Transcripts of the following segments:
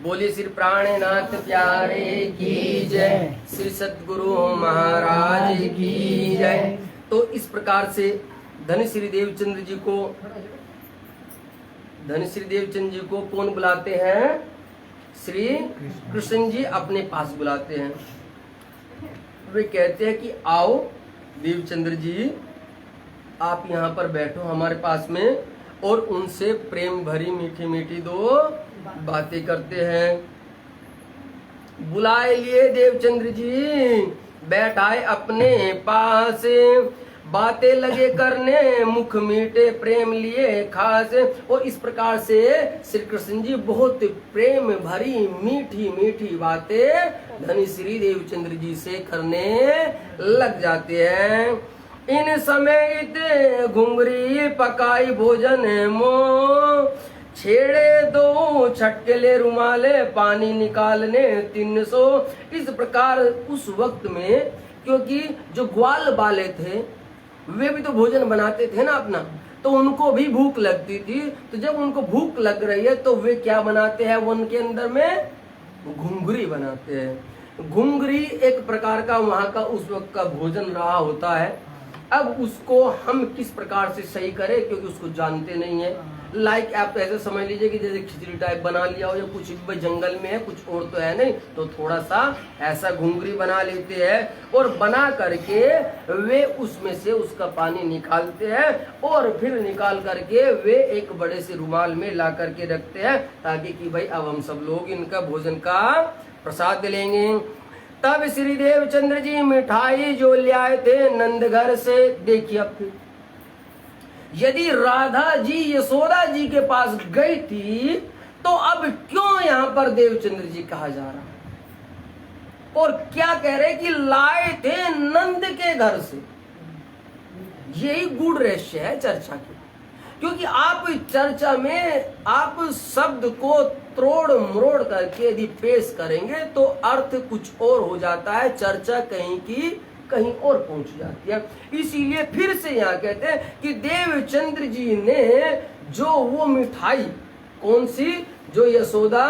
बोलिए श्री प्राणनाथ प्यारे की जय, श्री सतगुरु महाराज की जय। तो इस प्रकार से धन श्री देवचंद्र जी को कौन बुलाते हैं? श्री कृष्ण जी अपने पास बुलाते हैं। वे कहते हैं कि आओ देवचंद्र जी, आप यहाँ पर बैठो हमारे पास में, और उनसे प्रेम भरी मीठी मीठी दो बातें करते हैं। बुलाए लिए देवचंद्र जी, बैठाए अपने पास, बातें लगे करने मुख मीठे प्रेम लिए खास। और इस प्रकार से श्री कृष्ण जी बहुत प्रेम भरी मीठी मीठी बातें धनी श्री देवचंद्र जी से करने लग जाते हैं। इन समय इत घुंगरी पकाई भोजन मो, छेड़े दो छटकेले रुमाले पानी निकालने 300। इस प्रकार उस वक्त में, क्योंकि जो ग्वाल बाले थे वे भी तो भोजन बनाते थे ना अपना, तो उनको भी भूख लगती थी। तो जब उनको भूख लग रही है तो वे क्या बनाते हैं? वन के अंदर में घुंगरी बनाते हैं। घुंगरी एक प्रकार का वहां का उस वक्त का भोजन रहा होता है। अब उसको हम किस प्रकार से सही करें, क्योंकि उसको जानते नहीं है। लाइक आप ऐसे समझ लीजिए कि जैसे खिचड़ी टाइप बना लिया हो, या कुछ भी जंगल में है, कुछ और तो है नहीं, तो थोड़ा सा ऐसा घुंगरी बना लेते हैं और बना करके वे उसमें से उसका पानी निकालते हैं, और फिर निकाल करके वे एक बड़े से रुमाल में ला करके रखते हैं, ताकि कि भाई अब हम सब लोग इनका भोजन का प्रसाद लेंगे। तब श्री देवचंद्र जी मिठाई जो ले आए थे नंद घर से, देखिए अब फिर यदि राधा जी यशोदा जी के पास गई थी, तो अब क्यों यहाँ पर देवचंद्र जी कहा जा रहा है? और क्या कह रहे कि लाए थे नंद के घर से। यही गूढ़ रहस्य है चर्चा की, क्योंकि आप चर्चा में आप शब्द को त्रोड़ मरोड़ करके यदि पेश करेंगे तो अर्थ कुछ और हो जाता है, चर्चा कहीं की कहीं और पहुंच जाती है। इसीलिए फिर से यहाँ कहते हैं कि देवचंद्र जी ने जो वो मिठाई, कौन सी, जो यशोदा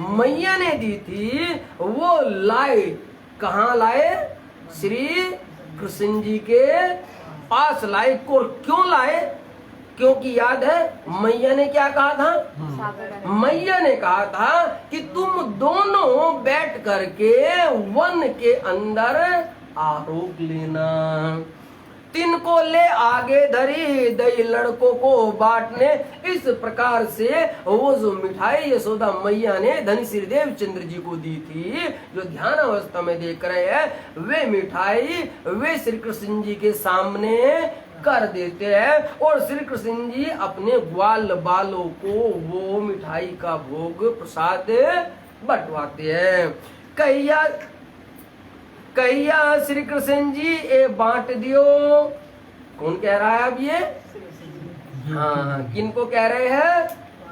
मैया ने दी थी, वो लाए। कहाँ लाए? श्री कृष्ण जी के पास लाए। को क्यों लाए? क्योंकि याद है मैया ने क्या कहा था? मैया ने कहा था कि तुम दोनों बैठ करके वन के अंदर आरोग लेना। तिनको ले आगे धरी दई लड़कों को बांटने। इस प्रकार से वो जो मिठाई यशोदा मैया ने धनी श्री देवचंद्र जी को दी थी, जो ध्यान अवस्था में देख रहे हैं, वे मिठाई वे श्री कृष्ण जी के सामने कर देते हैं, और श्री कृष्ण जी अपने ग्वाल बालों को वो मिठाई का भोग प्रसाद बंटवाते हैं। कहिया श्री कृष्ण जी ए बांट दियो। कौन कह रहा है अब ये? हाँ, किनको कह रहे हैं?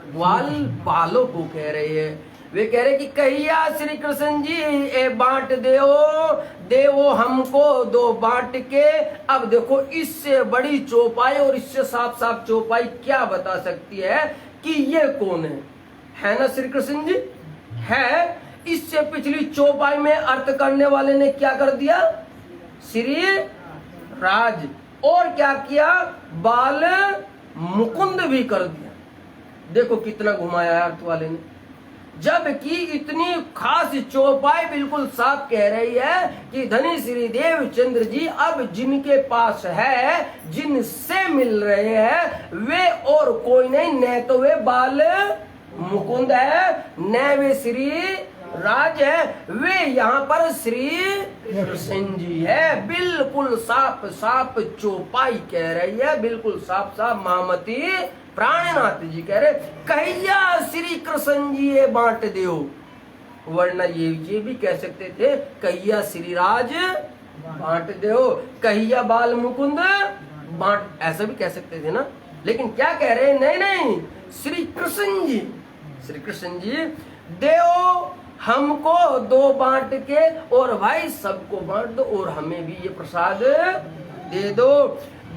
ग्वाल बालों को कह रहे हैं। वे कह रहे कि कहिया श्री कृष्ण जी ए बांट देवो हमको दो बांट के। अब देखो, इससे बड़ी चौपाई और इससे साफ साफ चौपाई क्या बता सकती है कि ये कौन है ना? श्री कृष्ण जी है। इससे पिछली चौपाई में अर्थ करने वाले ने क्या कर दिया? श्री राज। और क्या किया? बाल मुकुंद भी कर दिया। देखो कितना घुमाया है अर्थ वाले ने, जबकि इतनी खास चौपाई बिल्कुल साफ कह रही है कि धनी श्री देवचंद्र जी अब जिनके पास है, जिनसे मिल रहे हैं, वे और कोई नहीं, न तो वे बाल मुकुंद है, न वे श्री राज है, वे यहाँ पर श्री कृष्ण जी है। बिल्कुल साफ साफ चौपाई कह रही है, बिल्कुल साफ साफ महामती प्राणनाथ जी कह रहे कहिया श्री कृष्ण जी ये बांट दो। वरना ये भी कह सकते थे कहिया श्री राज बांट दो, कहिया बाल मुकुंद बांट, ऐसा भी कह सकते थे ना। लेकिन क्या कह रहे? नहीं नहीं, श्री कृष्ण जी देव हमको दो बांट के, और भाई सबको बांट दो, और हमें भी ये प्रसाद दे दो।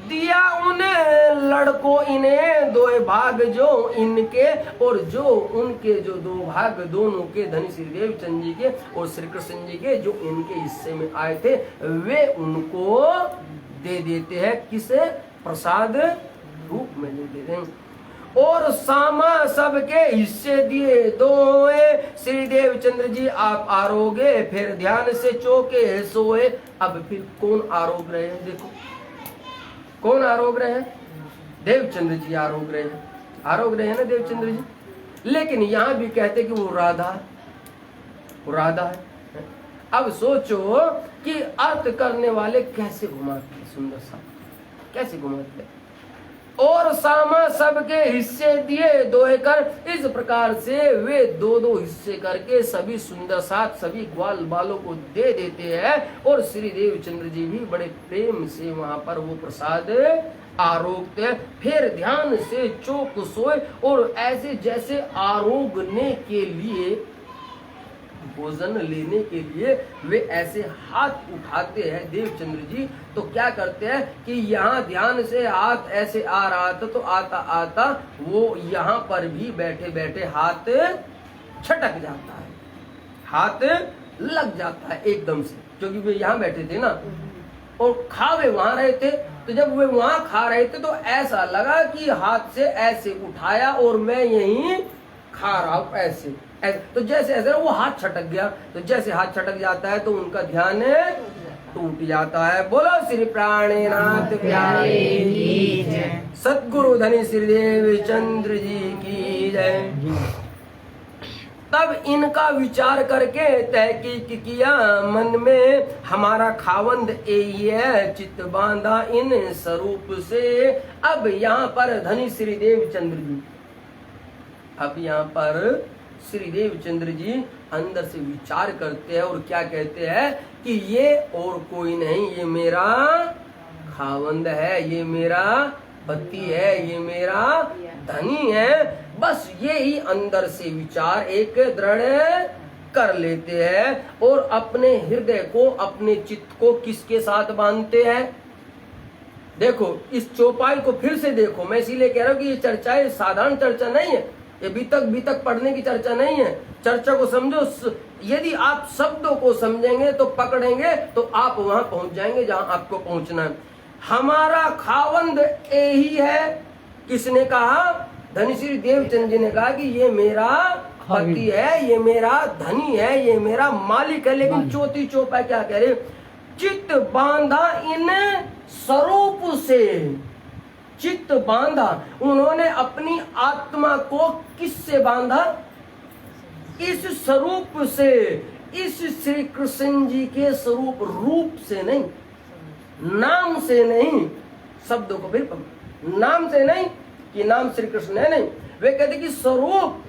दिया उन्हें लड़कों इन्हें दो भाग जो इनके, और जो उनके जो दो भाग दोनों के धनी श्री देवचंद जी के और श्री कृष्ण जी के जो इनके हिस्से में आए थे वे उनको दे देते हैं। किसे? प्रसाद रूप में दे देते हैं। और सामा सबके हिस्से दिए दोए, श्री देवचंद्र जी आप आरोगे फिर ध्यान से चौके सोए। अब फिर कौन आरोग रहे हैं? देखो कौन आरोग रहे हैं? देवचंद्र जी आरोग रहे हैं, आरोग रहे हैं ना देवचंद्र जी। लेकिन यहां भी कहते कि वो राधा, वो राधा है। अब सोचो कि अर्थ करने वाले कैसे घुमाते हैं, सुंदर सा कैसे घुमाते हैं। और सामा सबके हिस्से दिए दोहे कर, इस प्रकार से वे दो दो हिस्से करके सभी सुंदर साथ सभी ग्वाल बालों को दे देते हैं। और श्री देवचंद्र जी भी बड़े प्रेम से वहां पर वो प्रसाद आरोगते हैं। फिर ध्यान से चौक सोए, और ऐसे जैसे आरोगने के लिए, भोजन लेने के लिए वे ऐसे हाथ उठाते हैं देवचंद्र जी, तो क्या करते हैं कि यहाँ ध्यान से हाथ ऐसे आ रहा था, तो आता आता वो यहाँ पर भी बैठे बैठे हाथ छटक जाता है, हाथ लग जाता है एकदम से, क्योंकि वे यहाँ बैठे थे ना और खा वे वहां रहे थे। तो जब वे वहां खा रहे थे तो ऐसा लगा कि हाथ से ऐसे उठाया और मैं यहीं खा रहा हूं ऐसे, तो जैसे ऐसे वो हाथ छटक गया। तो जैसे हाथ छटक जाता है तो उनका ध्यान टूट जाता है। बोलो श्री प्राणनाथ प्यारे की जय, सतगुरु धनी श्री देवचंद्र जी की जय। तब इनका विचार करके तहकीक किया मन में, हमारा खावंद यही है चित्त बांधा इन स्वरूप से। अब यहाँ पर धनी श्री देवचंद्र जी, अब यहाँ पर श्री देवचंद्र जी अंदर से विचार करते हैं और क्या कहते हैं कि ये और कोई नहीं, ये मेरा खावंद है, ये मेरा पति है, ये मेरा धनी है। बस ये ही अंदर से विचार एक दृढ़ कर लेते हैं और अपने हृदय को, अपने चित्त को किसके साथ बांधते हैं? देखो इस चौपाई को फिर से देखो, मैं इसीलिए कह रहा हूँ कि ये चर्चा साधारण चर्चा नहीं है, ये बीतक पढ़ने की चर्चा नहीं है। चर्चा को समझो, यदि आप शब्दों को समझेंगे तो पकड़ेंगे तो आप वहां पहुंच जाएंगे जहां आपको पहुंचना है। हमारा खावंद यही है, किसने कहा? धनी श्री देवचंद जी ने कहा कि ये मेरा पति है, ये मेरा धनी है, ये मेरा मालिक है। लेकिन चौथी चौपाई क्या कह रहे? चित्त बांधा इन स्वरूप से, चित्त बांधा। उन्होंने अपनी आत्मा को किससे बांधा? इस स्वरूप से, इस श्री कृष्ण जी के स्वरूप, रूप से नहीं, नाम से नहीं, शब्दों को फिर नाम से नहीं कि नाम श्री कृष्ण है, नहीं। वे कहते कि स्वरूप,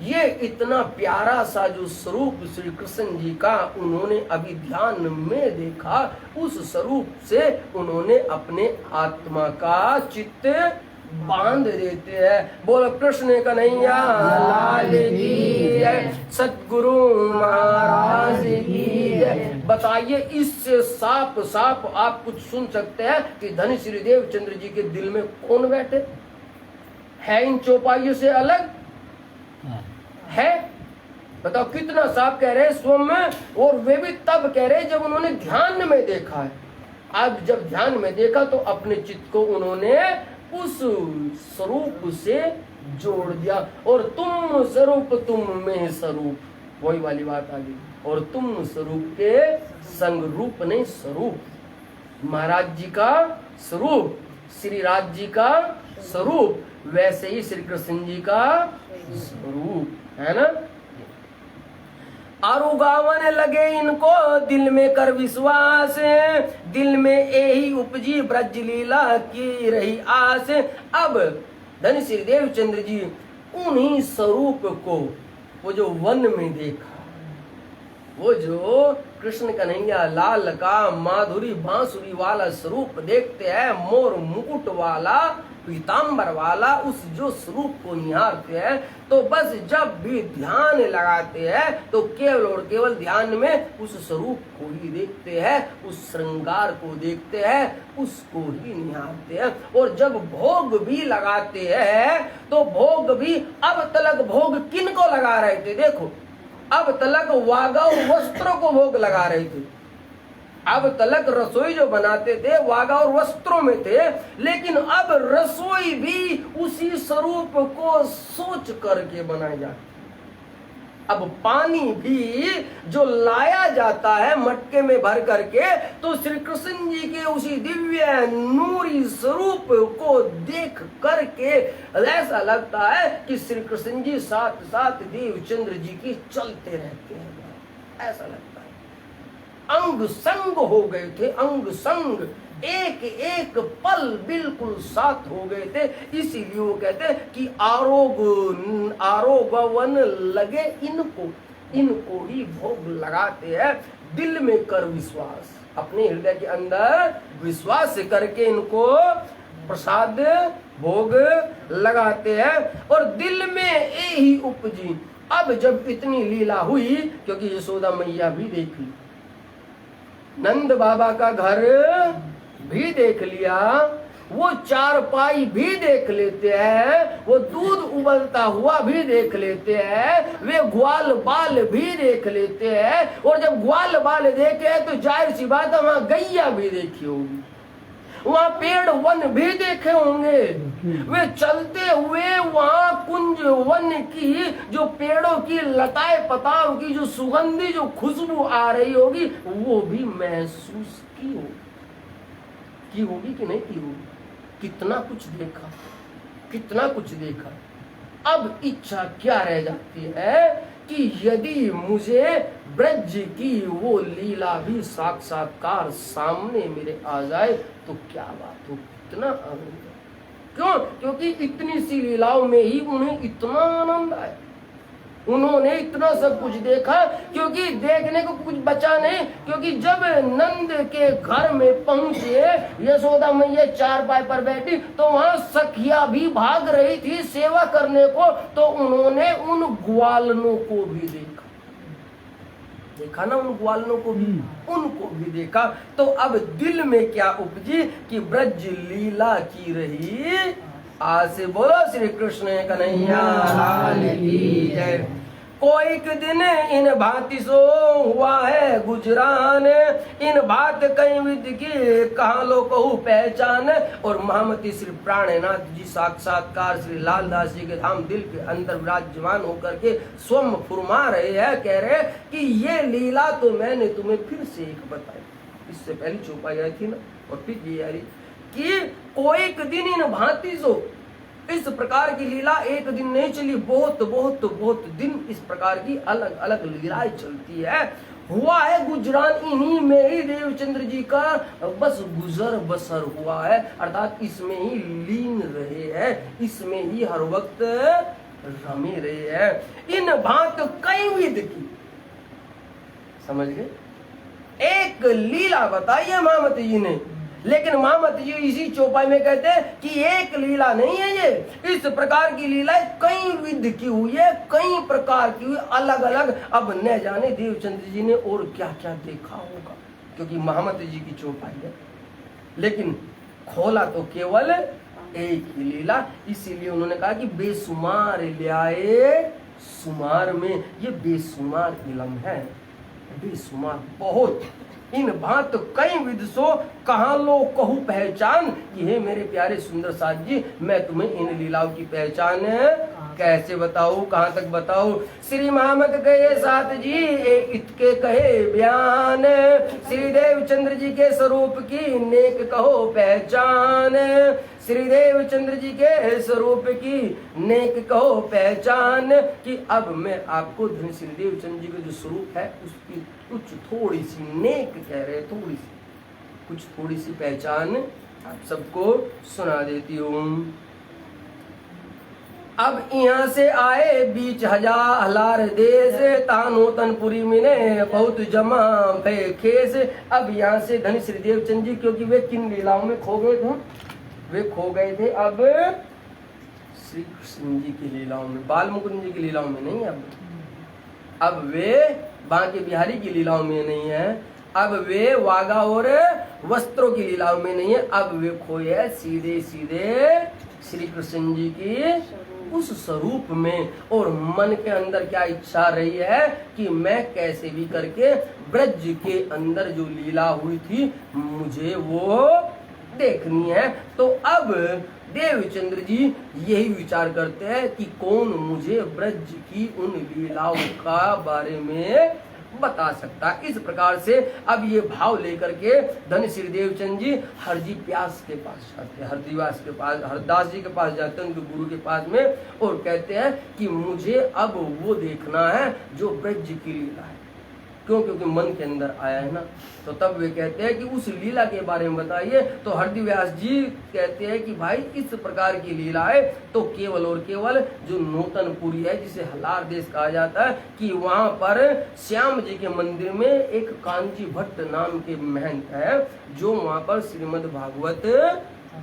ये इतना प्यारा सा जो स्वरूप श्री कृष्ण जी का उन्होंने अभी ध्यान में देखा, उस स्वरूप से उन्होंने अपने आत्मा का चित्त बांध देते हैं। बोल कृष्ण कन्हैया लाल की जय, सतगुरु महाराज की जय। बताइए इससे साफ साफ आप कुछ सुन सकते हैं कि धनी श्री देवचंद्र जी के दिल में कौन बैठे है? इन चौपाइयों से अलग है? बताओ कितना साफ कह रहे हैं स्वयं में, और वे भी तब कह रहे जब उन्होंने ध्यान में देखा है। अब जब ध्यान में देखा तो अपने चित्त को उन्होंने उस स्वरूप से जोड़ दिया। और तुम स्वरूप तुम में स्वरूप, वही वाली बात आ गई। और तुम स्वरूप के संग रूप नहीं, स्वरूप महाराज जी का स्वरूप, श्री राज जी का स्वरूप, वैसे ही श्री कृष्ण जी का स्वरूप है ना। आरुगावन लगे इनको दिल में कर विश्वास, दिल में यही उपजी ब्रज लीला की रही आस। अब धनी श्री देवचंद्र जी उन्हीं स्वरूप को, वो जो वन में देखा, वो जो कृष्ण कन्हैया लाल का माधुरी बांसुरी वाला स्वरूप देखते हैं, मोर मुकुट वाला पीताम्बर वाला उस जो स्वरूप को निहारते हैं, तो बस जब भी ध्यान लगाते हैं तो केवल और केवल ध्यान में उस स्वरूप को ही देखते हैं, उस श्रृंगार को देखते हैं, उसको ही निहारते हैं। और जब भोग भी लगाते हैं तो भोग भी अब तलक भोग किन को लगा रहे थे? देखो, अब तलक वागव वस्त्रों को भोग लगा रहे थे। अब तलक रसोई जो बनाते थे वागा और वस्त्रों में थे, लेकिन अब रसोई भी उसी स्वरूप को सोच करके बनाई जाती। अब पानी भी जो लाया जाता है मटके में भर करके, तो श्री कृष्ण जी के उसी दिव्य नूरी स्वरूप को देख करके ऐसा लगता है कि श्री कृष्ण जी साथ साथ देवचंद्र जी की चलते रहते हैं, ऐसा लगता है। अंग संग हो गए थे, अंग संग, एक एक पल बिल्कुल साथ हो गए थे। इसीलिए वो कहते कि आरोगवन लगे इनको ही भोग लगाते हैं। दिल में कर विश्वास, अपने हृदय के अंदर विश्वास करके इनको प्रसाद भोग लगाते हैं। और दिल में यही उपजी। अब जब इतनी लीला हुई, क्योंकि यशोदा मैया भी देख ली, नंद बाबा का घर भी देख लिया, वो चारपाई भी देख लेते हैं, वो दूध उबलता हुआ भी देख लेते हैं, वे ग्वाल बाल भी देख लेते हैं। और जब ग्वाल बाल देखे तो जाहिर सी बात है वहां गैया भी देखी होगी, वहां पेड़ वन भी देखे होंगे। वे चलते हुए वहां कुंज वन की जो पेड़ों की लताएं पताओं की जो सुगंधी जो खुशबू आ रही होगी, वो भी महसूस की होगी कि नहीं की होगी। कितना कुछ देखा, कितना कुछ देखा। अब इच्छा क्या रह जाती है कि यदि मुझे ब्रज की वो लीला भी साक्षात्कार सामने मेरे आ जाए तो क्या बात हो, कितना आनंद। क्यों? क्योंकि इतनी सी लीलाओं में ही उन्हें इतना आनंद आया, उन्होंने इतना सब कुछ देखा, क्योंकि देखने को कुछ बचा नहीं। क्योंकि जब नंद के घर में पहुंचे, यशोदा मैया चारपाई पर बैठी, तो वहां सखिया भी भाग रही थी सेवा करने को, तो उन्होंने उन ग्वालनों को भी देखा ना, उन ग्वालनों को भी, उनको भी देखा। तो अब दिल में क्या उपजी कि ब्रज लीला की रही आज से। बोलो श्री कृष्ण कन्हैया लाल की जय। कोई दिन इन भांति सो हुआ है गुजरान, इन बात कई विद की कहाँ लो कहूँ पहचान। और महामती श्री प्राणनाथ जी साक्षात्कार श्री लालदास जी के धाम दिल के अंदर विराजमान होकर के स्वयं फुरमा रहे हैं, कह रहे कि ये लीला तो मैंने तुम्हें फिर से एक बताई, इससे पहले चौपाई आई थी ना, और फिर ये आ रही कि कोई दिन इन भांति सो। इस प्रकार की लीला एक दिन नहीं चली, बहुत बहुत बहुत दिन इस प्रकार की अलग अलग लीलाएं चलती है। हुआ है गुजरान, इन्हीं में ही देवचंद्र जी का बस गुजर बसर हुआ है, अर्थात इसमें ही लीन रहे हैं, इसमें ही हर वक्त रमे रहे हैं। इन भांत कई विध की, समझ गए, एक लीला बताई है महामती जी ने, लेकिन महामती जी इसी चौपाई में कहते हैं कि एक लीला नहीं है ये, इस प्रकार की लीलाएं कई विध की हुई है, कई प्रकार की हुई, अलग अलग। अब न जाने देवचंद्र जी ने और क्या क्या देखा होगा, क्योंकि महामती जी की चौपाई है, लेकिन खोला तो केवल एक ही लीला। इसीलिए उन्होंने कहा कि बेसुमार ल्याए सुमार में, ये बेसुमार इलम है, बेसुमार बहुत। इन भांत कई विध सो कहाँ लो कहूँ पहचान, कि हे मेरे प्यारे सुंदर साथ जी, मैं तुम्हें इन लीलाओं की पहचान कैसे बताऊं, कहाँ तक बताऊं। श्री महामत कहे साथ जी इतके कहे बयान, श्री देवचंद्र जी के स्वरूप की नेक कहो पहचान, श्री देवचंद्र जी के स्वरूप की नेक कहो पहचान। कि अब मैं आपको धन श्री देवचंद्र जी का जो स्वरूप है उसकी कुछ थोड़ी सी नेक कह रहे, थोड़ी सी कुछ थोड़ी सी पहचान आप सबको सुना देती हूँ। अब यहाँ से आए बीच हजार देश, तानो तनपुरी मिने बहुत जमा भय खेस। अब यहाँ से धनी श्री देवचंद जी, क्योंकि वे किन लीलाओं में खो गए थे, वे खो गए थे, अब श्री कृष्ण जी की लीलाओं में, बाल मुकुंद जी की लीलाओं में नहीं। अब वे बांके बिहारी की लीलाओं में नहीं है, अब वे वागा और वस्त्रों की लीलाओं में नहीं है, अब वे खोए सीधे सीधे श्री कृष्ण जी की उस स्वरूप में। और मन के अंदर क्या इच्छा रही है कि मैं कैसे भी करके ब्रज के अंदर जो लीला हुई थी मुझे वो देखनी है। तो अब देवचंद्र जी यही विचार करते हैं कि कौन मुझे ब्रज की उन लीलाओं का बारे में बता सकता है। इस प्रकार से अब ये भाव लेकर के धन श्री देवचंद जी हरजी व्यास के पास जाते हैं, हरदिवास के पास, हरदास जी के पास जाते हैं, उनके गुरु के पास में, और कहते हैं कि मुझे अब वो देखना है जो ब्रज की लीला है। क्यों? क्योंकि मन के अंदर आया है ना। तो तब वे कहते हैं कि उस लीला के बारे में बताइए। तो हरदि व्यास जी कहते हैं कि भाई इस प्रकार की लीला है तो केवल और केवल जो नूतनपुरी है, जिसे हलार देश कहा जाता है, कि वहां पर श्याम जी के मंदिर में एक कांची भट्ट नाम के महंत है जो वहां पर श्रीमद् भागवत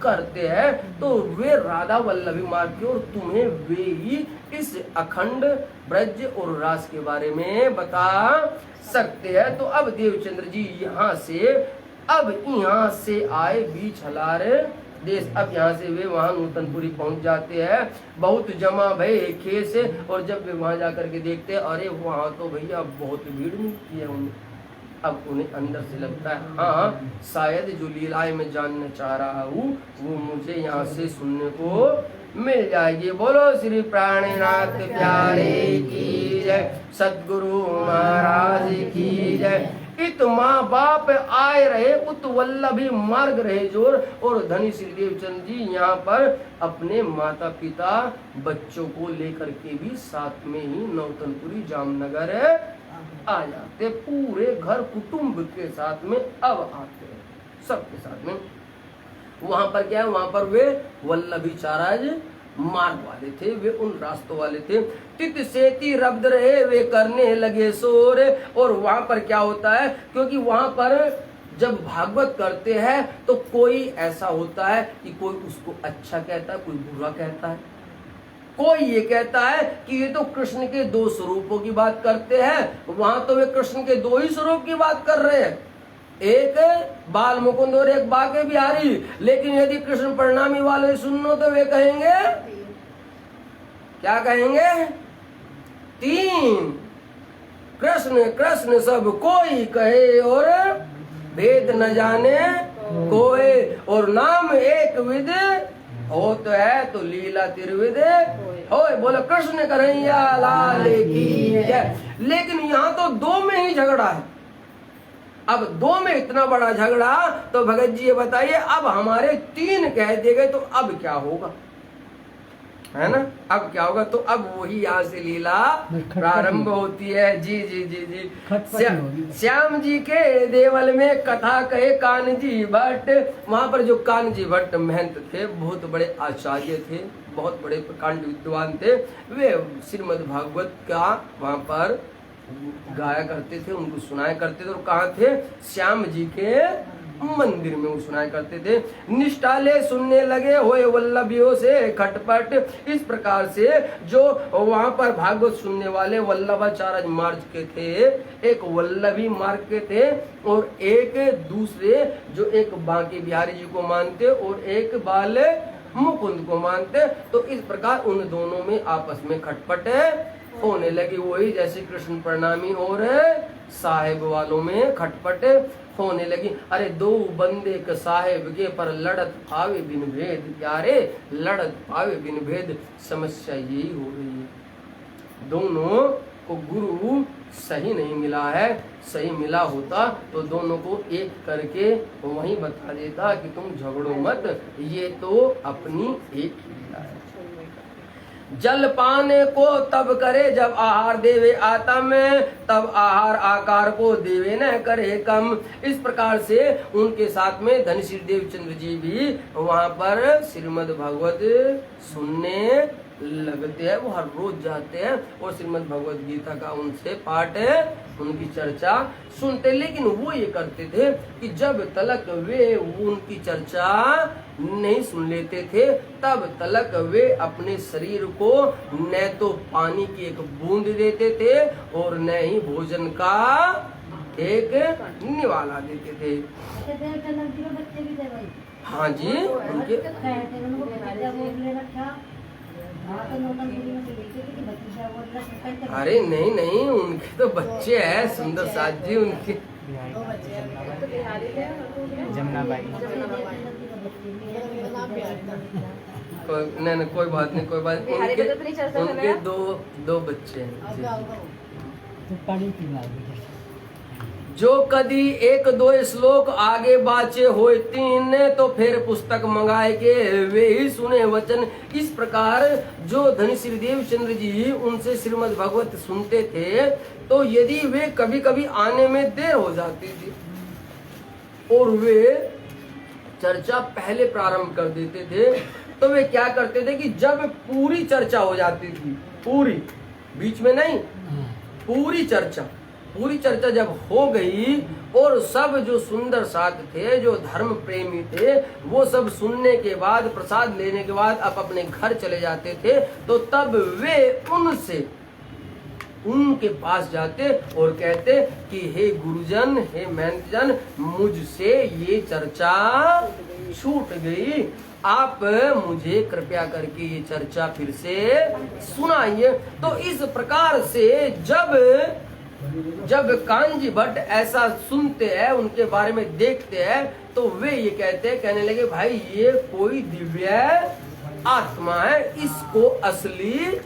करते हैं। तो वे राधा वल्लभी मार्ग के, और तुम्हें वे ही इस अखंड ब्रज और रास के बारे में बता सकते हैं। तो अब देवचंद्र जी यहाँ से आए बीच हलार देश। अब यहाँ से वे वहाँ नूतनपुरी पहुँच जाते हैं। बहुत जमा भय खेस, और जब वे वहाँ जाकर के देखते हैं अरे वहाँ तो भैया बहुत भीड़ मिलती है उन्हें। अब उन्हें अंदर से लगता है हाँ शायद जो लीलाएं मैं जानना चाह रहा हूँ वो मुझे यहाँ से सुनने को मिल जाएगी। बोलो श्री प्राणनाथ प्यारे की जय, सद्गुरु महाराज की जय। इत माँ बाप आए रहे उत वल्लभी मार्ग रहे जोर। और धनी श्री देवचंद जी यहाँ पर अपने माता पिता बच्चों को लेकर के भी साथ में ही नौतनपुरी जामनगर आ जाते, पूरे घर कुटुंब के साथ में अब आते हैं, सबके साथ में। वहां पर क्या है, वहां पर वे वल्लभीचाराज मार्ग वाले थे, वे उन रास्तों वाले थे। तित सेती रब्द रहे वे करने लगे शोर। और वहां पर क्या होता है, क्योंकि वहां पर जब भागवत करते हैं तो कोई ऐसा होता है कि कोई उसको अच्छा कहता है, कोई बुरा कहता है, कोई ये कहता है कि ये तो कृष्ण के दो स्वरूपों की बात करते हैं। वहां तो वे कृष्ण के दो ही स्वरूप की बात कर रहे हैं, एक बाल मुकुंद और एक बाके बिहारी। लेकिन यदि कृष्ण परिणामी वाले सुनो तो वे कहेंगे, क्या कहेंगे? तीन कृष्ण कृष्ण सब कोई कहे और भेद न जाने कोई, और नाम एक विद हो तो है तो लीला तिरविद हो। बोलो कृष्ण कन्हैया लाल की जय। लेकिन यहाँ तो दो में ही झगड़ा है। अब दो में इतना बड़ा झगड़ा, तो भगत जी ये बताइए अब हमारे तीन कह दिए गए तो अब क्या होगा, है ना? अब क्या होगा? तो अब वही यहाँ से लीला प्रारंभ होती है। जी जी जी जी। श्याम जी के देवल में कथा कहे कानजी भट्ट। वहां पर जो कानजी भट्ट महंत थे, बहुत बड़े आचार्य थे, बहुत बड़े प्रकांड विद्वान थे। वे श्रीमद् भागवत का वहां पर गाया करते थे, उनको सुनाया करते थे। और कहाँ थे? श्याम जी के मंदिर में वो सुनाया करते थे। निष्ठाले सुनने लगे होए वल्लभियों से खटपट। इस प्रकार से जो वहां पर भागवत सुनने वाले वल्लभाचार्य मार्ग के थे, एक वल्लभी मार्ग के थे और एक दूसरे जो एक बांके बिहारी जी को मानते और एक बाल मुकुंद को मानते। तो इस प्रकार उन दोनों में आपस में खटपट होने लगी। वही जैसे कृष्ण प्रणामी और साहेब वालों में खटपट होने लगी। अरे दो बंदे के साहेब के पर लड़त पावे बिन भेद, प्यारे लड़त पावे बिन भेद। समस्या यही हो रही है, दोनों को गुरु सही नहीं मिला है। सही मिला होता तो दोनों को एक करके वहीं बता देता कि तुम झगड़ो मत, ये तो अपनी एक लीला है। जल पाने को तब करे जब आहार देवे आता में, तब आहार आकार को देवे न करे कम। इस प्रकार से उनके साथ में धन श्री देवचंद्र जी भी वहां पर श्रीमद् भागवत सुनने लगते हैं, वो हर रोज जाते हैं और श्रीमद् भगवद गीता का उनसे पाठ उनकी चर्चा सुनते। लेकिन वो ये करते थे कि जब तलक वे उनकी चर्चा नहीं सुन लेते थे तब तलक वे अपने शरीर को न तो पानी की एक बूंद देते थे और न ही भोजन का एक निवाला देते थे। हाँ जी, उनके अरे नहीं नहीं, उनके तो बच्चे हैं सुंदर साथ जी, उनके जमुनाबाई। नहीं नहीं, कोई बात नहीं, कोई बात नहीं। उनके दो बच्चे हैं। जो कदी एक दो श्लोक आगे बाचे होए तीन, तो फिर पुस्तक मंगाए के वे ही सुने वचन। इस प्रकार जो धनी श्री देवचंद्र जी उनसे श्रीमद् भगवत सुनते थे, तो यदि वे कभी कभी आने में देर हो जाती थी और वे चर्चा पहले प्रारंभ कर देते थे, तो वे क्या करते थे कि जब पूरी चर्चा हो जाती थी, पूरी, बीच में नहीं, पूरी चर्चा जब हो गई और सब जो सुंदर साथ थे, जो धर्म प्रेमी थे, वो सब सुनने के बाद, प्रसाद लेने के बाद अब अपने घर चले जाते थे, तो तब वे उनके पास जाते और कहते कि हे गुरुजन, हे महंतजन, मुझसे ये चर्चा छूट गई, आप मुझे कृपया करके ये चर्चा फिर से सुनाइए। तो इस प्रकार से जब कांजी भट्ट ऐसा सुनते हैं, उनके बारे में देखते हैं, तो वे ये कहने लगे, भाई ये कोई दिव्य आत्मा है, इसको असली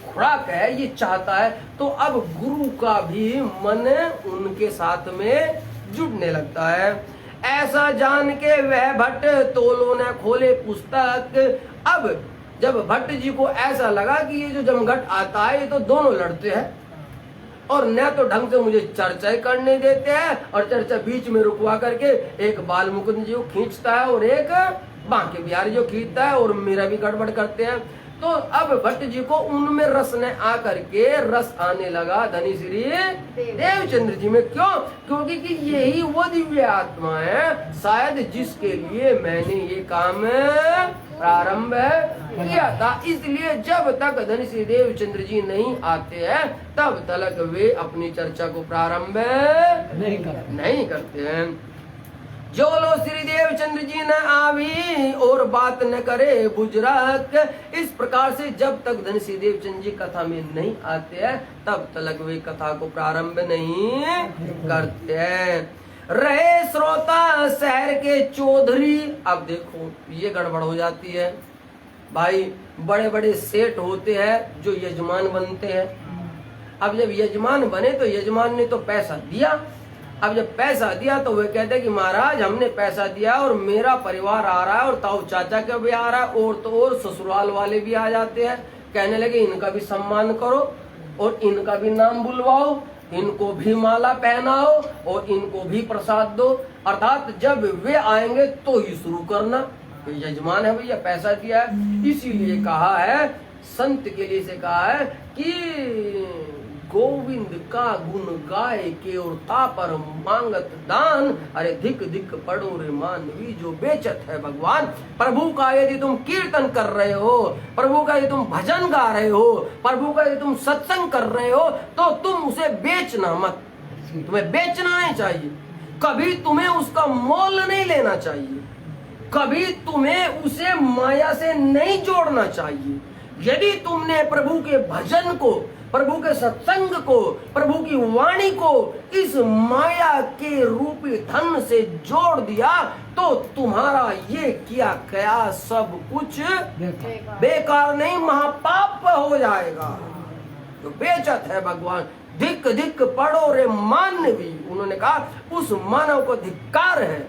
खुराक है, ये चाहता है। तो अब गुरु का भी मन उनके साथ में जुड़ने लगता है। ऐसा जान के वह भट्ट तोलो ने खोले पुस्तक। अब जब भट्ट जी को ऐसा लगा कि ये जो जमघट आता है, ये तो दोनों लड़ते हैं और न तो ढंग से मुझे चर्चा करने देते हैं, और चर्चा बीच में रुकवा करके एक बाल मुकुंद जी को खींचता है और एक बांके बिहारी जो खींचता है, और मेरा भी गड़बड़ करते हैं। तो अब भट्ट जी को उनमें रस ने आकर के रस आने लगा धनी श्री देवचंद्र जी में। क्यों? क्योंकि कि यही वो दिव्य आत्मा है शायद जिसके लिए मैंने ये काम प्रारंभ किया था। इसलिए जब तक धनी श्री देवचंद्र जी नहीं आते हैं तब तक वे अपनी चर्चा को प्रारंभ नहीं करते हैं। जो लो श्री देवचंद्र जी न आवी और बात न करे बुजरक। इस प्रकार से जब तक धनी श्री देवचंद्र जी कथा में नहीं आते हैं तब तक वे कथा को प्रारंभ नहीं करते हैं। रहे श्रोता शहर के चौधरी। अब देखो ये गड़बड़ हो जाती है भाई, बड़े बड़े सेठ होते हैं जो यजमान बनते हैं। अब जब यजमान बने तो यजमान ने तो पैसा दिया, अब जब पैसा दिया तो वे कहते हैं कि महाराज हमने पैसा दिया और मेरा परिवार आ रहा है और ताऊ चाचा का भी आ रहा है, और तो और ससुराल वाले भी आ जाते हैं। कहने लगे इनका भी सम्मान करो और इनका भी नाम बुलवाओ, इनको भी माला पहनाओ और इनको भी प्रसाद दो। अर्थात जब वे आएंगे तो ही शुरू करना, तो यजमान है भैया, पैसा दिया है। इसीलिए कहा है, संत के लिए से कहा है कि गोविंद का गुण गाय के और तापर मांगत दान। अरे धिक धिक पड़ो रे मानवी जो बेचत है भगवान। प्रभु का यदि तुम कीर्तन कर रहे हो, प्रभु का यदि तुम भजन गा रहे हो, प्रभु का यदि तुम सत्संग कर रहे हो, तो तुम उसे बेचना मत। तुम्हें बेचना नहीं चाहिए, कभी तुम्हें उसका मोल नहीं लेना चाहिए, कभी तुम्हें उसे माया से नहीं जोड़ना चाहिए। यदि तुमने प्रभु के भजन को, प्रभु के सत्संग को, प्रभु की वाणी को इस माया के रूपी धन से जोड़ दिया तो तुम्हारा ये किया क्या सब कुछ बेकार नहीं, महापाप हो जाएगा। तो बेचत है भगवान। धिक धिक पड़ो रे मानवी। उन्होंने कहा उस मानव को धिक्कार है,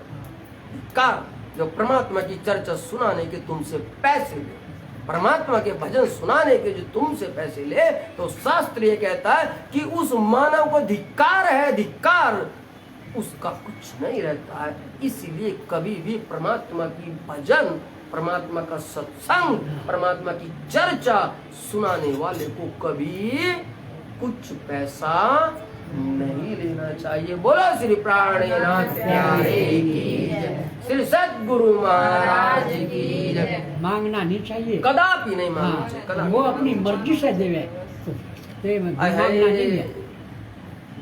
धिक्कार जो परमात्मा की चर्चा सुनाने के तुमसे पैसे ले, परमात्मा के भजन सुनाने के जो तुमसे पैसे ले। तो शास्त्र ये कहता है कि उस मानव को धिक्कार है, धिक्कार, उसका कुछ नहीं रहता है। इसलिए कभी भी परमात्मा की भजन परमात्मा का सत्संग, परमात्मा की चर्चा सुनाने वाले को कभी कुछ पैसा नहीं लेना चाहिए। बोलो श्री प्राणनाथ प्यारे की जय, श्री सद्गुरु महाराज की जय। मांगना नहीं चाहिए, कदापि नहीं मांगना हाँ, चाहिए, कदापि। वो अपनी मर्जी से देवे तो मांगना नहीं है।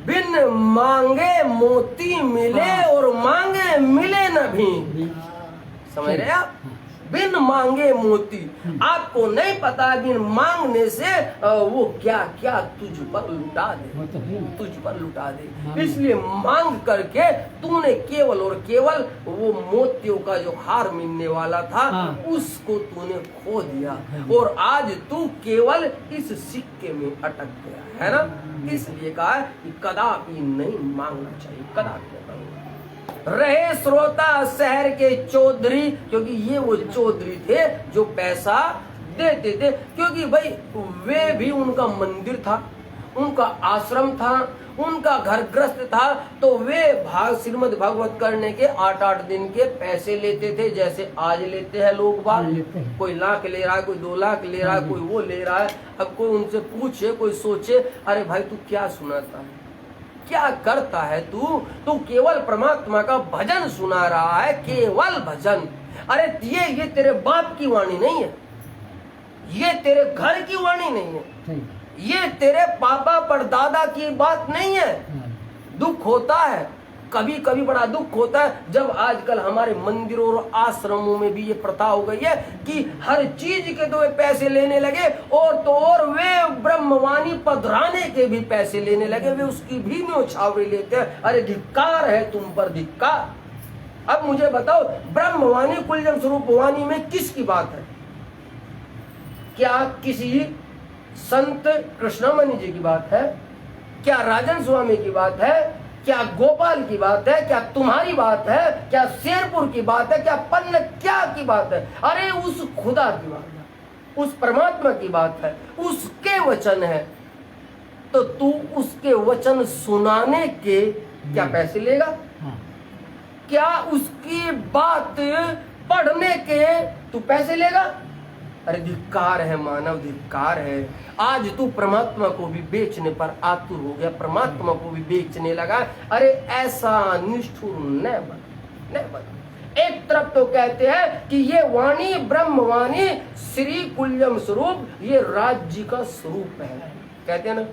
बिन मांगे मोती मिले और मांगे मिले न भी। समझ रहे आप? बिन मांगे मोती, आपको नहीं पता बिन मांगने से वो क्या क्या तुझ पर लुटा वो तो है। दे, तुझ पर लुटा हाँ। दे। इसलिए मांग करके तूने केवल और केवल वो मोतियों का जो हार मिलने वाला था, हाँ। उसको तूने खो दिया और आज तू केवल इस सिक्के में अटक गया है ना। इसलिए कहा है कि कदापि नहीं मांगना चाहिए, कदापि नहीं मांगना। रहे श्रोता शहर के चौधरी, क्योंकि ये वो चौधरी थे जो पैसा देते थे, क्योंकि भाई वे भी, उनका मंदिर था, उनका आश्रम था, उनका घर ग्रस्त था, तो वे श्रीमद् भागवत करने के 8-8 दिन के पैसे लेते थे, जैसे आज लेते हैं लोग बात। कोई लाख ले रहा है, कोई 2 लाख ले रहा है, कोई वो ले रहा है। अब कोई उनसे पूछे, कोई सोचे, अरे भाई तू क्या सुनाता है, क्या करता है तू केवल परमात्मा का भजन सुना रहा है, केवल भजन। अरे ये तेरे बाप की वाणी नहीं है, ये तेरे घर की वाणी नहीं है, ये तेरे पापा परदादा की बात नहीं है। दुख होता है, कभी कभी बड़ा दुख होता है जब आजकल हमारे मंदिरों और आश्रमों में भी ये प्रथा हो गई है कि हर चीज के तो वे पैसे लेने लगे, और तो और वे ब्रह्मवाणी पधराने के भी पैसे लेने लगे, वे उसकी भी न्योछावरी लेते हैं। अरे धिक्कार है तुम पर, धिक्कार। अब मुझे बताओ, ब्रह्मवाणी कुलजम स्वरूप वाणी में किसकी बात है? क्या किसी संत कृष्णमणि जी की बात है? क्या राजन स्वामी की बात है? क्या गोपाल की बात है? क्या तुम्हारी बात है? क्या शेरपुर की बात है? क्या पन्न क्या की बात है? अरे उस खुदा की बात है, उस परमात्मा की बात है, उसके वचन है। तो तू उसके वचन सुनाने के क्या पैसे लेगा? क्या उसकी बात पढ़ने के तू पैसे लेगा? अरे धिक्कार है मानव, धिक्कार है। आज तू परमात्मा को भी बेचने पर आतुर हो गया, परमात्मा को भी बेचने लगा। अरे ऐसा निष्ठुर न बन। एक तरफ तो कहते हैं कि ये वाणी ब्रह्मवाणी श्री कुल्यम स्वरूप, ये राज्य का स्वरूप है, कहते हैं ना।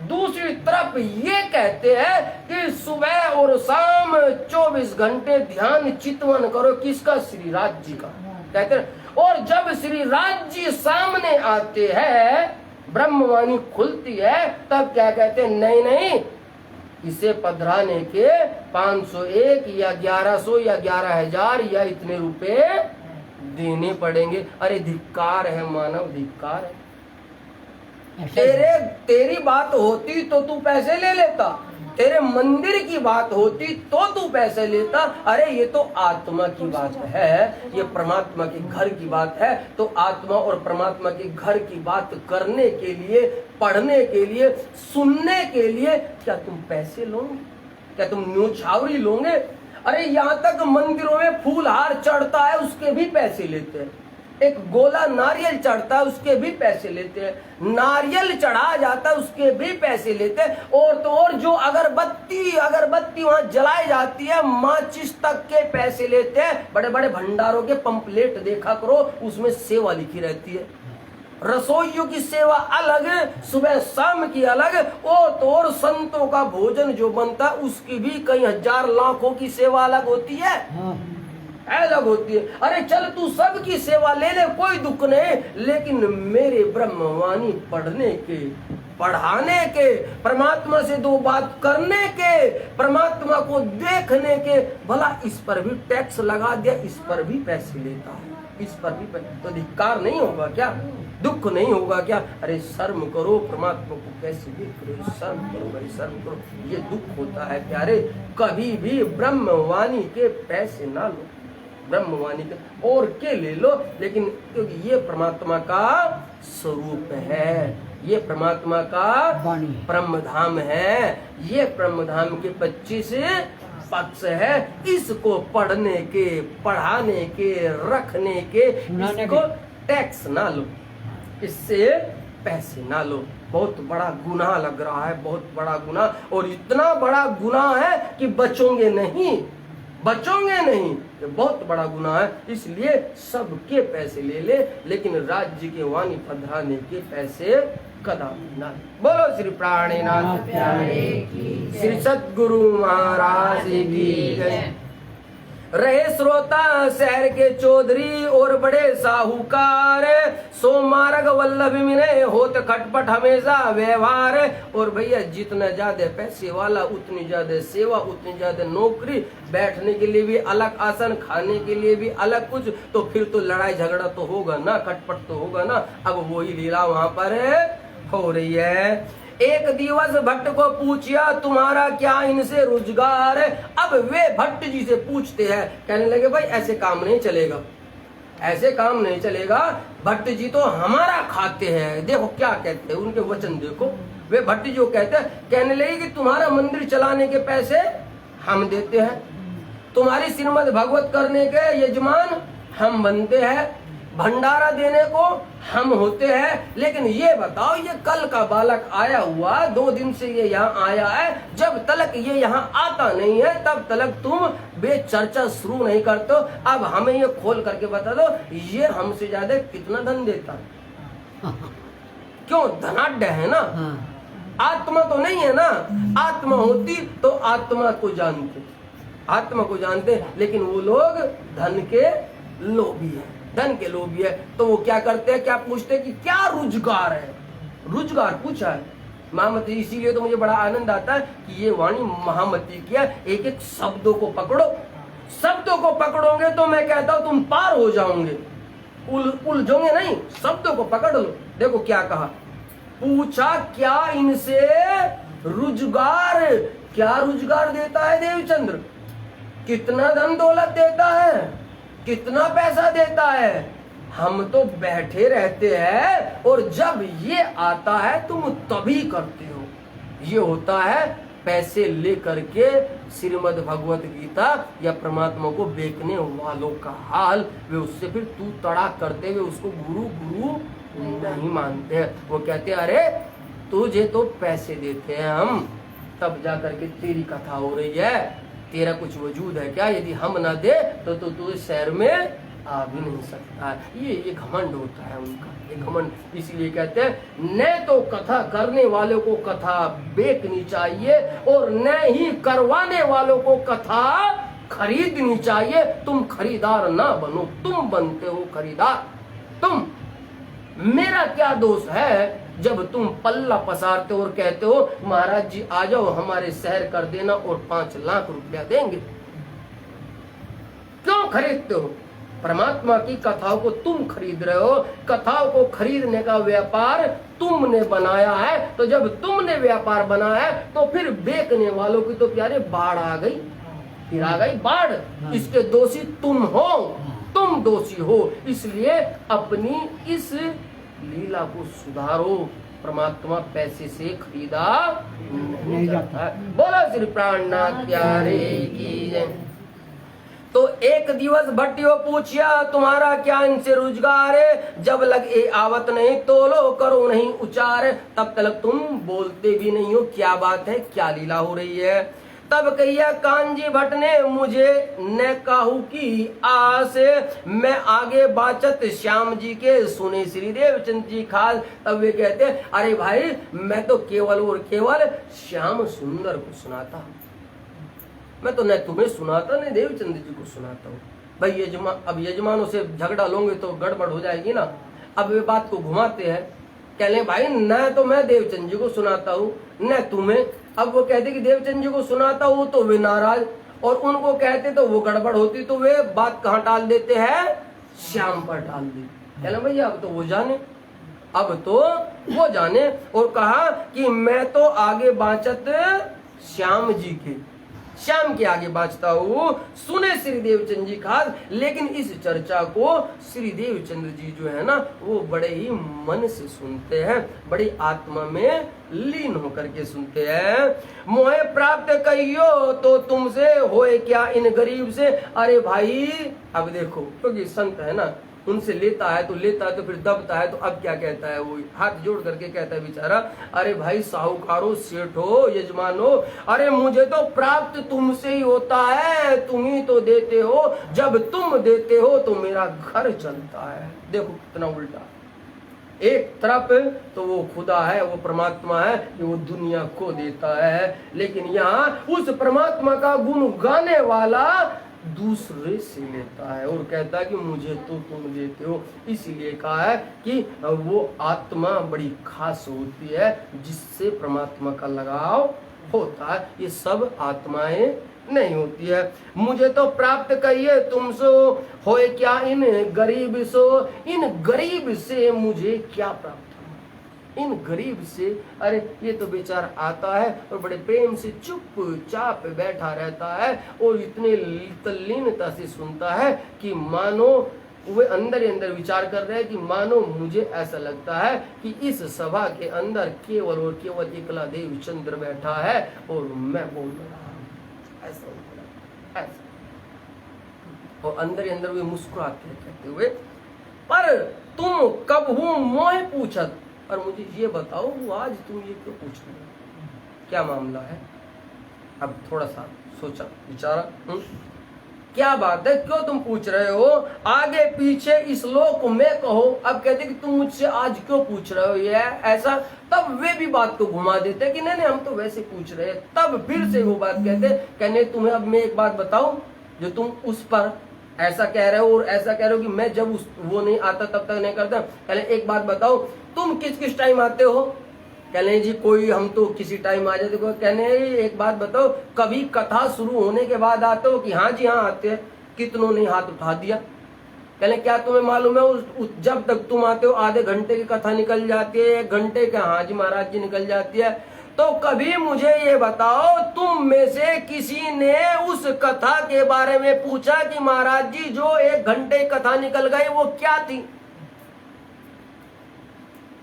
दूसरी तरफ ये कहते हैं कि सुबह और शाम 24 घंटे ध्यान चितवन करो, किसका? श्री राज्य का, कहते हैं। और जब श्री राज्य सामने आते हैं, ब्रह्मवाणी खुलती है, तब क्या कहते हैं? नहीं नहीं, इसे पधराने के 501 या 1100 या 11,000 या इतने रुपए देने पड़ेंगे। अरे धिक्कार है मानव, धिक्कार है। तेरी बात होती तो तू पैसे ले लेता, तेरे मंदिर की बात होती तो तू पैसे लेता। अरे ये तो आत्मा की बात है, ये परमात्मा के घर की बात है। तो आत्मा और परमात्मा के घर की बात करने के लिए, पढ़ने के लिए, सुनने के लिए क्या तुम पैसे लोगे? क्या तुम न्योछावरी लोगे? अरे यहाँ तक मंदिरों में फूलहार चढ़ता है, उसके भी पैसे लेते हैं। एक गोला नारियल चढ़ता है, उसके भी पैसे लेते हैं। नारियल चढ़ा जाता है, उसके भी पैसे लेते हैं। और तो और जो अगरबत्ती वहां जलाई जाती है, माचिस तक के पैसे लेते हैं। बड़े बड़े भंडारों के पंपलेट देखा करो, उसमें सेवा लिखी रहती है। रसोइयों की सेवा अलग, सुबह शाम की अलग। और तो और संतों का भोजन जो बनता है, उसकी भी कई हजार लाखों की सेवा अलग होती है, अलग होती है। अरे चल तू सबकी सेवा ले ले, कोई दुख नहीं, लेकिन मेरे ब्रह्मवाणी पढ़ने के, पढ़ाने के, परमात्मा से 2 बात करने के, परमात्मा को देखने के, भला इस पर भी टैक्स लगा दिया, इस पर भी पैसे लेता है, इस पर भी तो धिक्कार नहीं होगा क्या? दुख नहीं होगा क्या? अरे शर्म करो, परमात्मा को कैसे देख रहे हो? शर्म करो भाई, शर्म करो। ये दुख होता है प्यारे। कभी भी ब्रह्मवाणी के पैसे ना लो, ब्रह्मवाणी के और के ले लो, लेकिन क्योंकि ये परमात्मा का स्वरूप है, ये परमात्मा का ब्रह्मधाम है। ये ब्रह्मधाम के 25 पक्ष है, इसको पढ़ने के, पढ़ाने के, रखने के, सुनाने इसको के। टैक्स ना लो, इससे पैसे ना लो। बहुत बड़ा गुनाह लग रहा है, बहुत बड़ा गुनाह, और इतना बड़ा गुनाह है कि बचोगे नहीं, बचोगे नहीं, ये बहुत बड़ा गुनाह है। इसलिए सबके पैसे ले ले, लेकिन राज्य के वाणी पधराने के पैसे कदापि ना। बोलो श्री प्राणीनाथ प्यारे की, श्री सद्गुरु महाराज की जय। रहे श्रोता शहर के चौधरी और बड़े साहूकार, सो मार्ग वल्लभ मिले होत खटपट हमेशा व्यवहार। और भैया जितना ज्यादा पैसे वाला उतनी ज्यादा सेवा, उतनी ज्यादा नौकरी, बैठने के लिए भी अलग आसन, खाने के लिए भी अलग कुछ, तो फिर तो लड़ाई झगड़ा तो होगा ना, खटपट तो होगा ना। अब वही लीला वहां पर हो रही है। एक दिवस भट्ट को पूछिया तुम्हारा क्या इनसे रोजगार है। अब वे भट्ट जी से पूछते हैं, कहने लगे भाई ऐसे काम नहीं चलेगा, ऐसे काम नहीं चलेगा। भट्ट जी तो हमारा खाते हैं, देखो क्या कहते हैं, उनके वचन देखो। वे भट्ट जी जो कहते हैं, कहने लगे कि तुम्हारा मंदिर चलाने के पैसे हम देते हैं, तुम्हारी श्रीमद् भागवत करने के यजमान हम बनते हैं, भंडारा देने को हम होते हैं। लेकिन ये बताओ, ये कल का बालक आया हुआ, 2 दिन से ये यहाँ आया है, जब तलक ये यहाँ आता नहीं है तब तलक तुम बेचर्चा शुरू नहीं करते हो। अब हमें ये खोल करके बता दो, ये हमसे ज्यादा कितना धन देता है? क्यों? धनाढ्य है ना, आत्मा तो नहीं है ना। आत्मा होती तो आत्मा को जानते, आत्मा को जानते, लेकिन वो लोग धन के लोभी है, धन के लोभी है। तो वो क्या करते हैं, क्या पूछते हैं कि क्या रोजगार है? रोजगार पूछा है महामती। इसीलिए तो मुझे बड़ा आनंद आता है कि ये वाणी महामती किया। एक एक शब्दों को पकड़ो, शब्दों को पकड़ोगे तो मैं कहता हूं तुम पार हो जाओगे, उलझोगे नहीं। शब्दों को पकड़ लो। देखो क्या कहा, पूछा क्या इनसे रोजगार, क्या रोजगार देता है देवचंद्र, कितना धन दौलत देता है, कितना पैसा देता है? हम तो बैठे रहते हैं और जब ये आता है तुम तभी करते हो। ये होता है पैसे लेकर के श्रीमद् भगवत गीता या परमात्मा को बेचने वालों का हाल। वे उससे फिर तू तड़ाक करते हुए उसको गुरु गुरु नहीं मानते हैं। वो कहते हैं अरे तुझे तो पैसे देते हैं हम, तब जा करके तेरी कथा हो रही है, तेरा कुछ वजूद है क्या? यदि हम ना दे तो तू इस शहर में आ भी नहीं सकता। ये घमंड होता है उनका, ये घमंड। इसलिए कहते हैं न तो कथा करने वालों को कथा बेचनी चाहिए और न ही करवाने वालों को कथा खरीदनी चाहिए। तुम खरीदार ना बनो, तुम बनते हो खरीदार। तुम, मेरा क्या दोष है जब तुम पल्ला पसारते हो और कहते हो महाराज जी आ जाओ हमारे शहर कर देना और 5 लाख रुपया देंगे। क्यों खरीदते हो? परमात्मा की कथाओं को तुम खरीद रहे हो। कथाओं को खरीदने का व्यापार तुमने बनाया है। तो जब तुमने व्यापार बनाया है तो फिर बेचने वालों की तो प्यारे बाढ़ आ गई, फिर आ गई बाढ़। इसके दोषी तुम हो, तुम दोषी हो। इसलिए अपनी इस लीला को सुधारो। परमात्मा पैसे से खरीदा नहीं जाता है। बोलो श्री प्राणनाथ प्यारे की जय। तो एक दिवस भट्टियो पूछिया तुम्हारा क्या इनसे रोजगार है। जब लगे आवत नहीं तोलो करो नहीं उचार। तब तक तुम बोलते भी नहीं हो, क्या बात है, क्या लीला हो रही है। तब कहिया कांजी भट्ट ने मुझे न कहू की आस। मैं आगे बाचत श्याम जी के सुने श्री देवचंद जी खास। तब वे कहते अरे भाई मैं तो केवल और केवल श्याम सुंदर को सुनाता, मैं तो न तुम्हें सुनाता न देवचंद जी को सुनाता हूँ। भाई अब यजमानों से झगड़ा लोगे तो गड़बड़ हो जाएगी ना। अब वे बात को घुमाते हैं, कह ले भाई न तो मैं देवचंद जी को सुनाता हूँ न तुम्हें। अब वो कहते कि देवचंद जी को सुनाता हूँ तो वे नाराज, और उनको कहते तो वो गड़बड़ होती, तो वे बात कहाँ टाल देते हैं, श्याम पर टाल देते। कहले भैया अब तो वो जाने, अब तो वो जाने। और कहा कि मैं तो आगे बाचत श्याम जी के श्याम के आगे बाँचता हूँ, सुने श्री देवचंद जी खास। लेकिन इस चर्चा को श्री देवचंद्र जी जो है ना वो बड़े ही मन से सुनते हैं, बड़ी आत्मा में लीन होकर के सुनते हैं। मोहे प्राप्त कहियो तो तुमसे होए क्या इन गरीब से। अरे भाई अब देखो, क्योंकि संत है ना, उनसे लेता है तो फिर दबता है, तो अब क्या कहता है वो, हाथ जोड़ करके कहता है बेचारा, अरे भाई साहूकारो, सेठो, यजमानो, अरे मुझे तो प्राप्त तुमसे ही होता है, तुम ही तो देते हो, जब तुम देते हो तो मेरा घर चलता है। देखो कितना उल्टा, एक तरफ तो वो खुदा है, वो परमात्मा है कि वो दुनिया को देता है, लेकिन यहाँ उस परमात्मा का गुण गाने वाला दूसरे से लेता है और कहता है कि मुझे तो तुम देते हो। इसीलिए कहा है कि वो आत्मा बड़ी खास होती है जिससे परमात्मा का लगाव होता है, ये सब आत्माएं नहीं होती है। मुझे तो प्राप्त कहिए तुमसो होए क्या इन गरीब सो, इन गरीब से मुझे क्या प्राप्त, इन गरीब से। अरे ये तो बेचारा आता है और बड़े प्रेम से चुपचाप बैठा रहता है और इतने तल्लीनता से सुनता है कि मानो वे अंदर ही अंदर विचार कर रहे हैं कि मानो मुझे ऐसा लगता है कि इस सभा के अंदर केवल और केवल एकला देवचंद्र बैठा है और मैं बोल रहा हूँ, ऐसा। और अंदर ही अंदर वे मुस्कुराते हैं कहते हुए, पर तुम कब हूँ मोह पूछत। और मुझे ये बताओ वो आज तुम ये क्यों पूछ रहे हो, क्या मामला है। अब थोड़ा सा सोचा विचारा, क्या बात है, क्यों तुम पूछ रहे हो, आगे पीछे इस लोक में कहो। अब कहते कि तुम मुझसे आज क्यों पूछ रहे हो ये ऐसा, तब वे भी बात को घुमा देते कि नहीं हम तो वैसे पूछ रहे हैं। तब फिर से वो बात कहने तुम्हें अब मैं एक बात बताऊं, जो तुम उस पर ऐसा कह रहे हो और ऐसा कह रहे हो कि मैं जब वो नहीं आता तब तक नहीं करता। पहले एक बात बताओ, तुम किस किस टाइम आते हो। कहने जी कोई हम तो किसी टाइम आ जाते। कहने एक बात बताओ, कभी कथा शुरू होने के बाद आते हो कि हाँ जी हाँ आते हैं। कितनों ने हाथ उठा दिया। कहने क्या तुम्हें मालूम है जब तक तुम आते हो आधे घंटे की कथा निकल जाती है, 1 घंटे का हाँ जी महाराज जी निकल जाती है। तो कभी मुझे ये बताओ तुम में से किसी ने उस कथा के बारे में पूछा कि महाराज जी जो 1 घंटे कथा निकल गई वो क्या थी।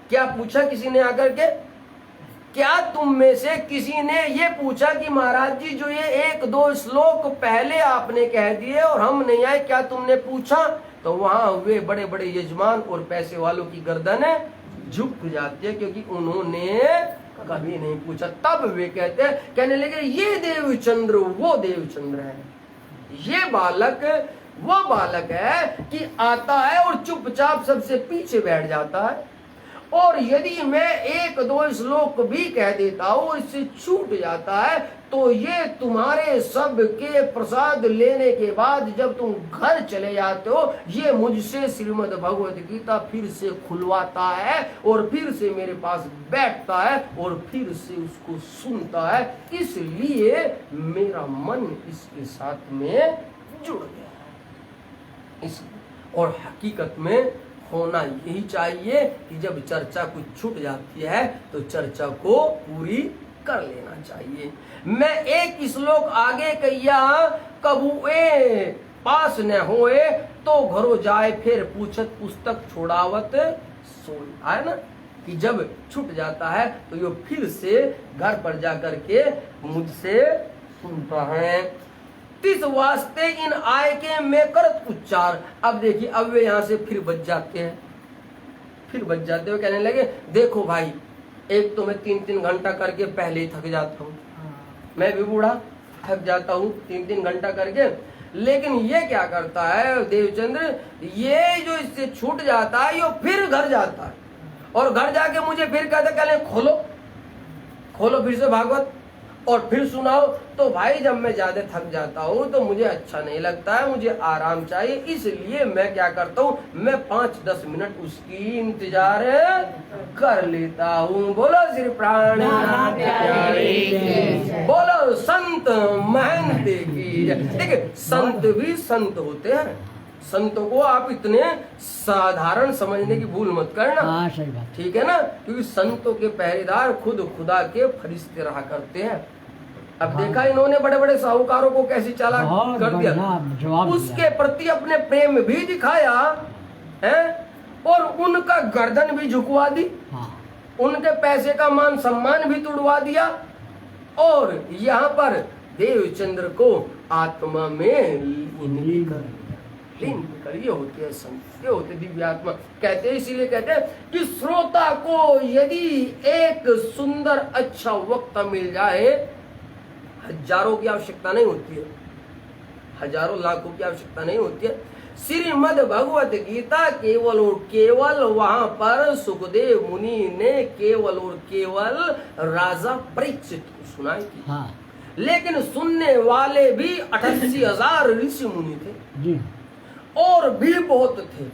क्या पूछा किसी ने आकर के, क्या तुम में से किसी ने ये पूछा कि महाराज जी जो ये 1-2 श्लोक पहले आपने कह दिए और हम नहीं आए, क्या तुमने पूछा। तो वहां वे बड़े बड़े यजमान और पैसे वालों की गर्दनें झुक जाती है क्योंकि उन्होंने कभी नहीं पूछा। तब वे कहने लगे ये देवचंद्र वो देवचंद्र है, ये बालक वो बालक है कि आता है और चुपचाप सबसे पीछे बैठ जाता है, और यदि मैं 1-2 श्लोक भी कह देता हूं इससे छूट जाता है तो ये तुम्हारे सब के प्रसाद लेने के बाद जब तुम घर चले जाते हो ये मुझसे श्रीमद् भगवत गीता फिर से खुलवाता है और फिर से मेरे पास बैठता है और फिर से उसको सुनता है। इसलिए मेरा मन इसके साथ में जुड़ गया। और हकीकत में होना यही चाहिए कि जब चर्चा कुछ छूट जाती है तो चर्चा को पूरी कर लेना चाहिए। मैं एक श्लोक आगे कहिया, कबुए पास न होए तो घरो जाए फिर पूछत पुस्तक छोड़ावत सोई। है ना कि जब छूट जाता है तो ये फिर से घर पर जाकर के मुझसे सुनता है। तिस वास्ते इन आय के मैं करत उच्चार। अब देखिए अब वे यहाँ से फिर बच जाते हैं, हो कहने लगे देखो भाई एक तो मैं 3-3 घंटा करके पहले ही थक जाता हूँ, मैं भी बूढ़ा थक जाता हूँ 3-3 घंटा करके। लेकिन ये क्या करता है देवचंद्र, ये जो इससे छूट जाता है ये फिर घर जाता है और घर जाके मुझे फिर कहते कहले खोलो फिर से भागवत और फिर सुनाओ। तो भाई जब मैं ज्यादा थक जाता हूँ तो मुझे अच्छा नहीं लगता है, मुझे आराम चाहिए। इसलिए मैं क्या करता हूँ, मैं 5-10 मिनट उसकी इंतजार कर लेता हूँ। बोलो श्री प्राणनाथ प्यारे की, बोलो संत महंत की। देखिए संत भी संत होते हैं, संतों को आप इतने साधारण समझने की भूल मत करना। हाँ सही बात, ठीक है ना, क्योंकि संतों के पहरेदार खुद खुदा के फरिश्ते रहा करते हैं। अब देखा इन्होंने बड़े बड़े साहूकारों को कैसे चालाक बहुत कर दिया, बढ़िया जवाब दिया। उसके प्रति अपने प्रेम भी दिखाया है और उनका गर्दन भी झुकवा दी, हाँ उनके पैसे का मान सम्मान भी तुड़वा दिया और यहाँ पर देवचंद्र को आत्मा में लीन कर दिया। लीन कर, ये होती है संत, ये होते दिव्य आत्मा। कहते हैं, इसीलिए कहते हैं कि श्रोता को यदि एक सुंदर अच्छा वक्ता मिल जाए, हजारों की आवश्यकता नहीं होती है, हजारों लाखों की आवश्यकता नहीं होती है। श्रीमद् भगवत गीता केवल और केवल वहां पर सुखदेव मुनि ने केवल और केवल राजा परीक्षित को सुनाई थी, हाँ लेकिन सुनने वाले भी 88,000 ऋषि मुनि थे जी और भी बहुत थे,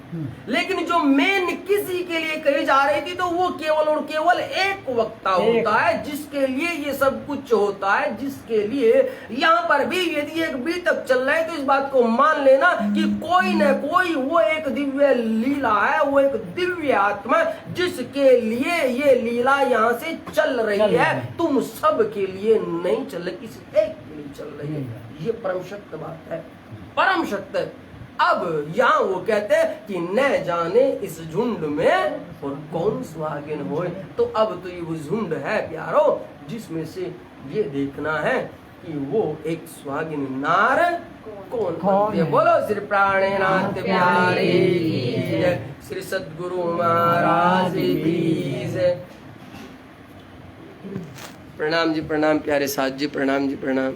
लेकिन जो मेन किसी के लिए कही जा रही थी तो वो केवल और केवल एक वक्ता होता है जिसके लिए ये सब कुछ होता है, जिसके लिए यहाँ पर भी यदि एक बी तक चल रहा है तो इस बात को मान लेना कि कोई न कोई वो एक दिव्य लीला है, वो एक दिव्य आत्मा जिसके लिए ये लीला यहाँ से चल रही है, तुम सब के लिए नहीं चल रही, किसी एक के लिए चल रही है। ये परम शक्त बात है, परम शक्त। अब यहाँ वो कहते हैं कि न जाने इस झुंड में और कौन सुहागिन होए, तो अब तो ये वो झुंड है प्यारो जिसमें से ये देखना है कि वो एक सुहागिन नार कौन बनती है। बोलो श्री प्राणनाथ प्यारे की जय, श्री सद्गुरु महाराज की जय। प्रणाम जी प्रणाम, प्यारे साथ जी प्रणाम जी प्रणाम।